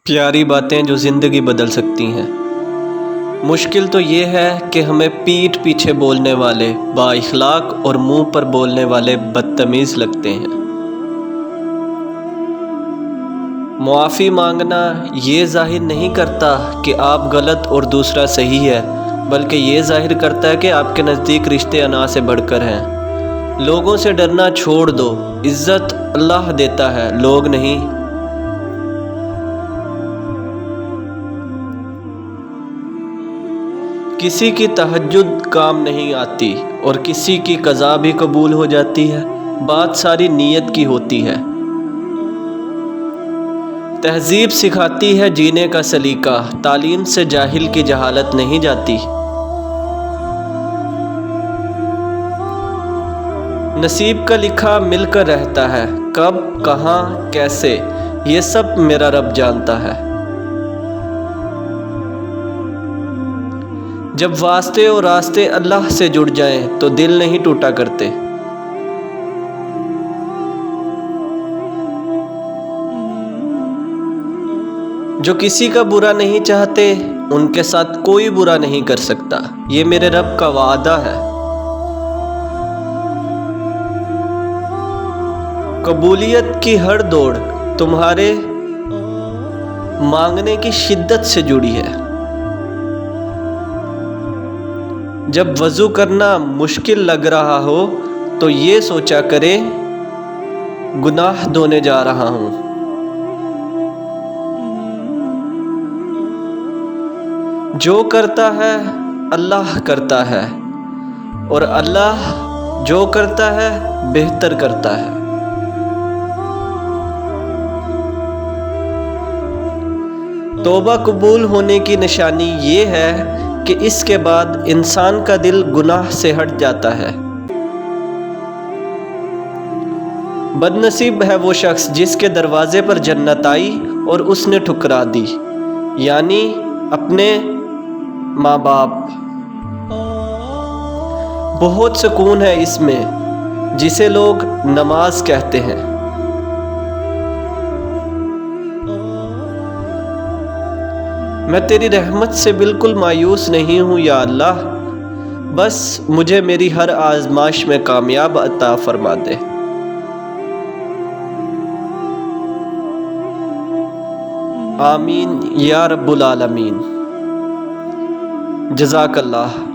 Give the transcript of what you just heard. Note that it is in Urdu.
پیاری باتیں جو زندگی بدل سکتی ہیں۔ مشکل تو یہ ہے کہ ہمیں پیٹھ پیچھے بولنے والے با اخلاق اور منہ پر بولنے والے بدتمیز لگتے ہیں۔ معافی مانگنا یہ ظاہر نہیں کرتا کہ آپ غلط اور دوسرا صحیح ہے، بلکہ یہ ظاہر کرتا ہے کہ آپ کے نزدیک رشتے انا سے بڑھ کر ہیں۔ لوگوں سے ڈرنا چھوڑ دو، عزت اللہ دیتا ہے، لوگ نہیں۔ کسی کی تہجد کام نہیں آتی اور کسی کی قضا بھی قبول ہو جاتی ہے، بات ساری نیت کی ہوتی ہے۔ تہذیب سکھاتی ہے جینے کا سلیقہ، تعلیم سے جاہل کی جہالت نہیں جاتی۔ نصیب کا لکھا مل کر رہتا ہے، کب، کہاں، کیسے، یہ سب میرا رب جانتا ہے۔ جب واسطے اور راستے اللہ سے جڑ جائیں تو دل نہیں ٹوٹا کرتے۔ جو کسی کا برا نہیں چاہتے ان کے ساتھ کوئی برا نہیں کر سکتا، یہ میرے رب کا وعدہ ہے۔ قبولیت کی ہر دوڑ تمہارے مانگنے کی شدت سے جڑی ہے۔ جب وضو کرنا مشکل لگ رہا ہو تو یہ سوچا کرے گناہ دھونے جا رہا ہوں۔ جو کرتا ہے اللہ کرتا ہے، اور اللہ جو کرتا ہے بہتر کرتا ہے۔ توبہ قبول ہونے کی نشانی یہ ہے کہ اس کے بعد انسان کا دل گناہ سے ہٹ جاتا ہے۔ بد نصیب ہے وہ شخص جس کے دروازے پر جنت آئی اور اس نے ٹھکرا دی، یعنی اپنے ماں باپ۔ بہت سکون ہے اس میں جسے لوگ نماز کہتے ہیں۔ میں تیری رحمت سے بالکل مایوس نہیں ہوں یا اللہ، بس مجھے میری ہر آزمائش میں کامیاب عطا فرما دے۔ آمین یا رب العالمین۔ جزاک اللہ۔